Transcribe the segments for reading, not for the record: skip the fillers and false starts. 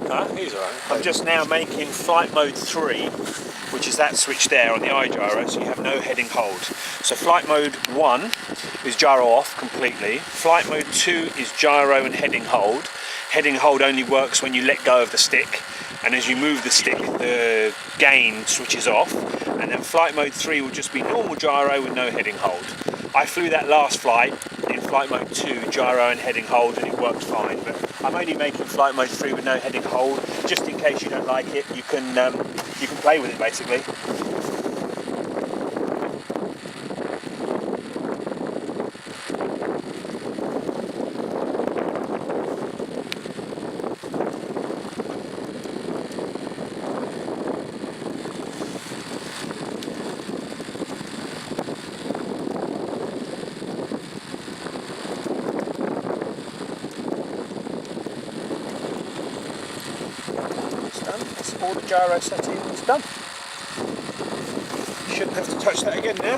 He's alright. I'm just now making flight mode 3, which is that switch there on the iGyro, so you have no heading hold. So flight mode 1 is gyro off completely. Flight mode 2 is gyro and heading hold. Heading hold only works when you let go of the stick, and as you move the stick, the gain switches off. And then flight mode 3 will just be normal gyro with no heading hold. I flew that last flight in flight mode 2, gyro and heading hold, and it worked fine. But I'm only making flight mode 3 with no heading hold, just in case you don't like it. You can play with it basically. All the gyro settings done. Shouldn't have to touch that again now.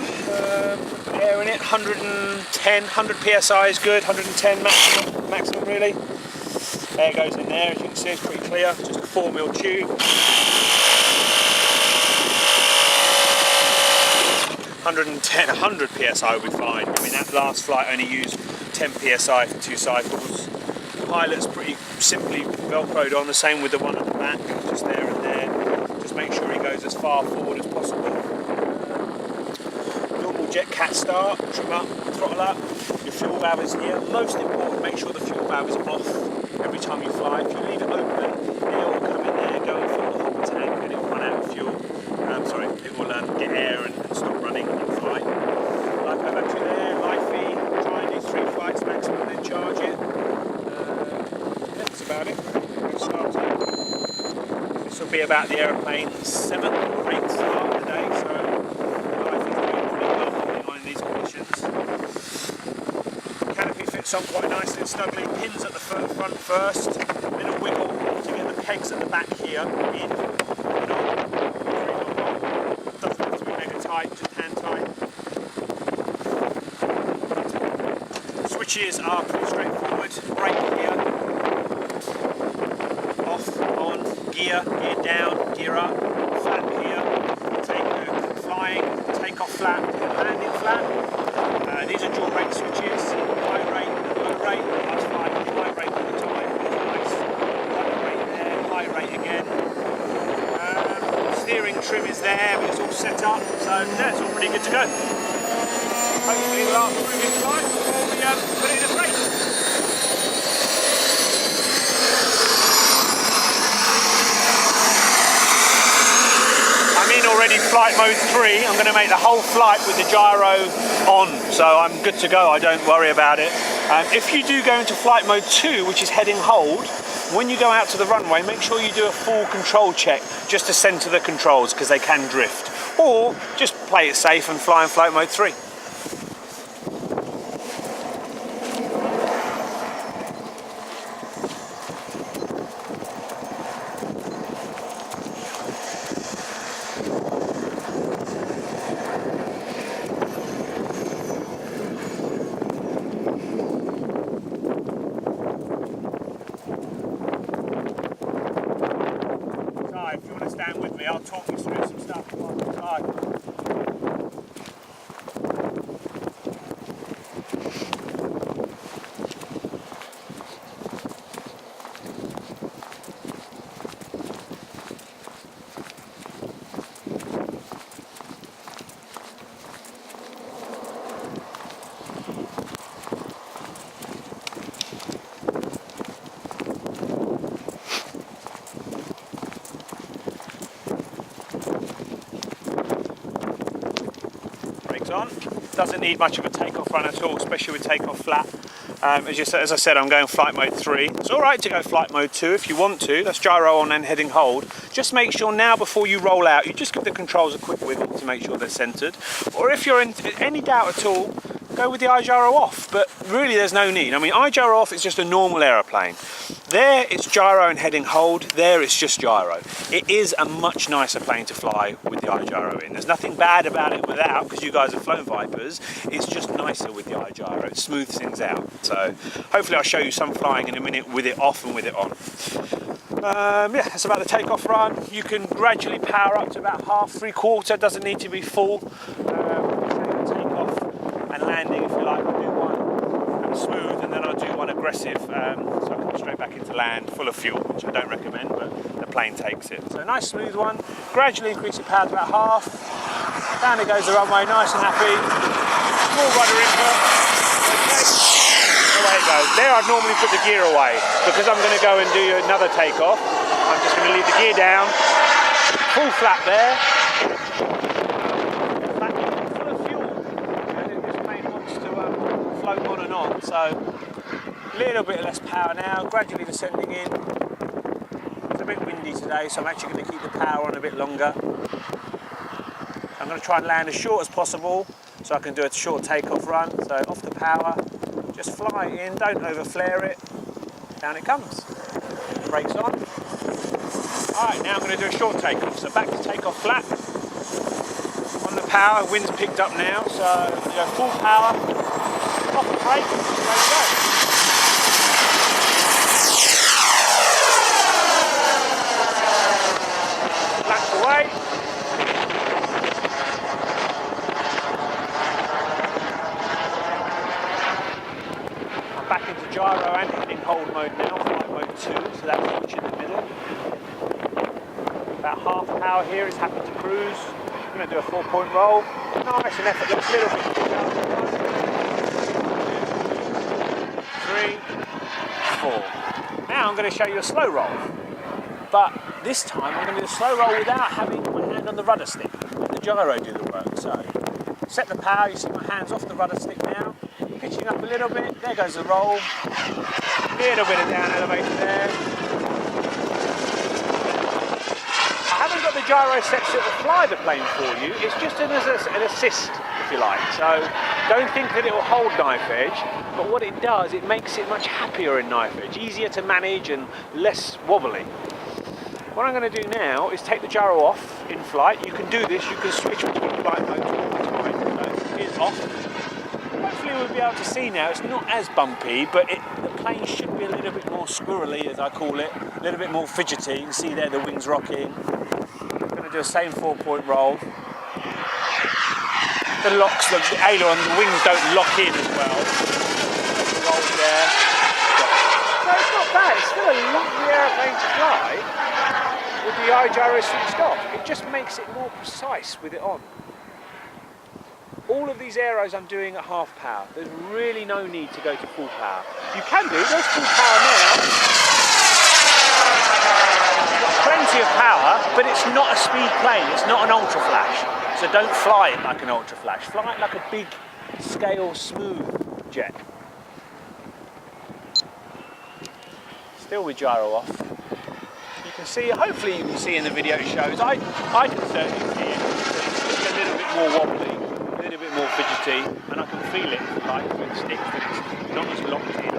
Put air in it, 100 psi is good, 110 maximum really. Air goes in there, as you can see, it's pretty clear, just a 4mm tube. 100 psi will be fine. I mean, that last flight only used 10 psi for 2 cycles. The pilot's pretty simply velcroed on, the same with the one at the back, just there and there. Just make sure he goes as far forward as possible. Normal jet cat start, trim up, throttle up. Your fuel valve is here. Most important, make sure the fuel valve is off every time you fly. If you leave it open, air will come in there, go and fill the whole tank, and it will run out of fuel. It will get air and stop running in flight. LiPo battery there, Lifey. Try and do 3 flights maximum, then charge it. That's about it. This will be about the aeroplane's 7th or 8th start of the day, so life is doing pretty well in these conditions. Canopy fits on quite nicely and snugly. Pins at the front first, then a wiggle to get the pegs at the back here in. Doesn't have to be mega tight, just hand tight. Switches are pretty straightforward. Brake here. Off, on, gear down, gear up, flap here, flying, take off flap, landing flap. These are dual rate switches, high rate and low rate. That's fine, high rate all the time, nice. Low rate there, high rate again. Steering trim is there, but it's all set up, so yeah, it's all pretty good to go. Hopefully we'll have a moving flight before we put it in a race. Already flight mode 3. I'm going to make the whole flight with the gyro on, so I'm good to go. I don't worry about it. If you do go into flight mode 2, which is heading hold, when you go out to the runway, make sure you do a full control check just to center the controls, because they can drift. Or just play it safe and fly in flight mode 3. If you want to stand with me, I'll talk you through some stuff on the side. On. Doesn't need much of a takeoff run at all, especially with takeoff flat. As I said, I'm going flight mode 3. It's alright to go flight mode 2 if you want to. That's gyro on and heading hold. Just make sure now before you roll out, you just give the controls a quick wiggle to make sure they're centered. Or if you're in any doubt at all, go with the iGyro off, but really there's no need. I mean, iGyro off is just a normal aeroplane. There it's gyro and heading hold, there it's just gyro. It is a much nicer plane to fly with the iGyro in. There's nothing bad about it without, because you guys have flown Vipers. It's just nicer with the iGyro, it smooths things out. So hopefully I'll show you some flying in a minute with it off and with it on. Yeah, that's about the takeoff run. You can gradually power up to about half, 3/4, doesn't need to be full. Takeoff and landing, if you like. I'll do one smooth and then I'll do one aggressive, so I come straight back into land full of fuel, which I don't recommend, but the plane takes it. So a nice smooth one, gradually increase your power to about half. Down it goes the runway, nice and happy. Small rudder input. Okay. Away it goes. There I'd normally put the gear away. Because I'm going to go and do another takeoff, I'm just going to leave the gear down. Full flap there. Flat full of fuel. And this plane wants to float on and on. So a little bit less power now, gradually descending in. It's a bit windy today, so I'm actually going to keep the power on a bit longer. I'm going to try and land as short as possible so I can do a short takeoff run. So off the power, just fly it in, don't over flare it, down it comes. Brakes on. Alright, now I'm going to do a short takeoff. So back to takeoff flat. On the power, wind's picked up now, so we go full power, off the brake, there we go. Flaps away. Back into gyro and heading hold mode now, flight mode 2, so that's switch in the middle. About half power here is happy to cruise. I'm going to do a 4-point roll. Nice and effortless, little bit. 3, 4. Now I'm going to show you a slow roll. But this time I'm going to do a slow roll without having my hand on the rudder stick. Let the gyro do the work. So set the power, you see my hands off the rudder stick now. Pitching up a little bit, there goes the roll. Little bit of down elevator there. I haven't got the gyro set so it will fly the plane for you, it's just an assist, if you like. So don't think that it will hold knife edge, but what it does, it makes it much happier in knife edge, easier to manage and less wobbly. What I'm going to do now is take the gyro off in flight. You can do this, you can switch between flight modes all the time. So it is off. Hopefully we'll be able to see now, it's not as bumpy, but the plane should be a little bit more squirrely, as I call it, a little bit more fidgety. You can see there the wings rocking. I'm going to do the same 4-point roll. The locks, the aileron, the wings don't lock in as well. The rolls there. So it's not bad, it's still a lovely aeroplane to fly with the eye gyro switched off. It just makes it more precise with it on. All of these aeros I'm doing at half power. There's really no need to go to full power. You can do, there's full power now. Got plenty of power, but it's not a speed plane, it's not an ultra flash. So don't fly it like an ultra flash. Fly it like a big scale smooth jet. Still with gyro off. You can see, hopefully you can see in the video it shows. I can certainly see it. It's a little bit more wobbly. More fidgety, and I can feel it like with the stick, but it's not as locked in.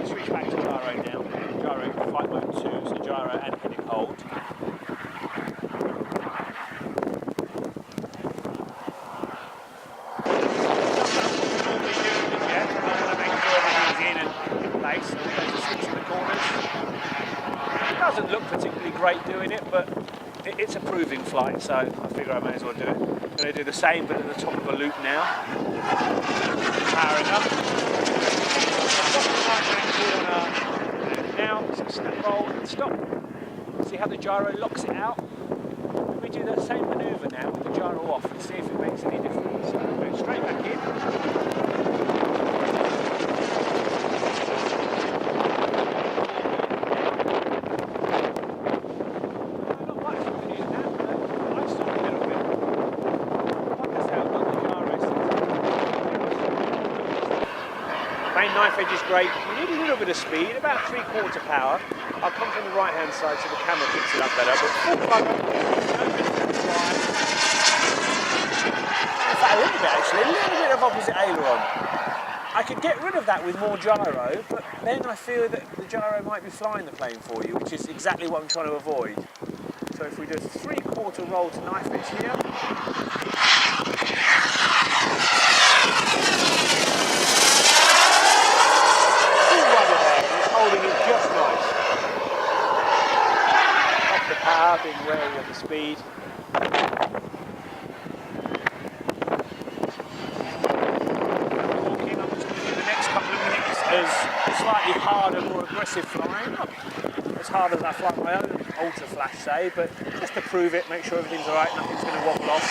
Switch back to gyro now. Gyro flight mode 2, so gyro and heading hold. Place, so there's a switch in the corners. It doesn't look particularly great doing it, but it's a proving flight, so I figure I may as well do it. I'm going to do the same, but at the top of a loop now. Powering up. Now, so snap roll and stop. See how the gyro locks it out? Let me do the same manoeuvre now with the gyro off and see if it makes any difference. So go straight back in. Knife edge is great. You need a little bit of speed, about 3/4 power. I'll come from the right hand side so the camera picks it up better. But full plug on, in fact, a little bit actually, a little bit of opposite aileron. I could get rid of that with more gyro, but then I feel that the gyro might be flying the plane for you, which is exactly what I'm trying to avoid. So if we do a 3/4 roll to knife edge here. Holding it just nice. power, being wary of the speed. Walking, I'm just going to do the next couple of minutes as slightly harder, more aggressive flying. Not as hard as I fly my own Ultra Flash, say, but just to prove it, make sure everything's alright, nothing's going to wobble off.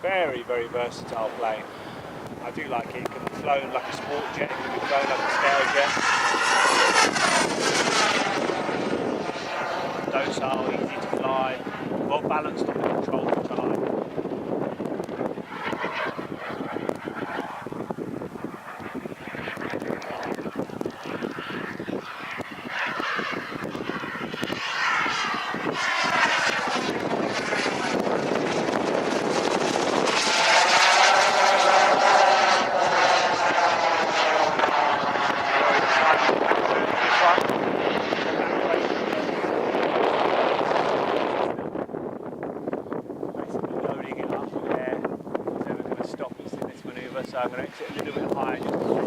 Very, very versatile plane. I do like it. It can be flown like a sport jet, it can be flown like a scale jet. Docile, easy to fly, well balanced on the control, which I like. So I'm going to exit a little bit higher just before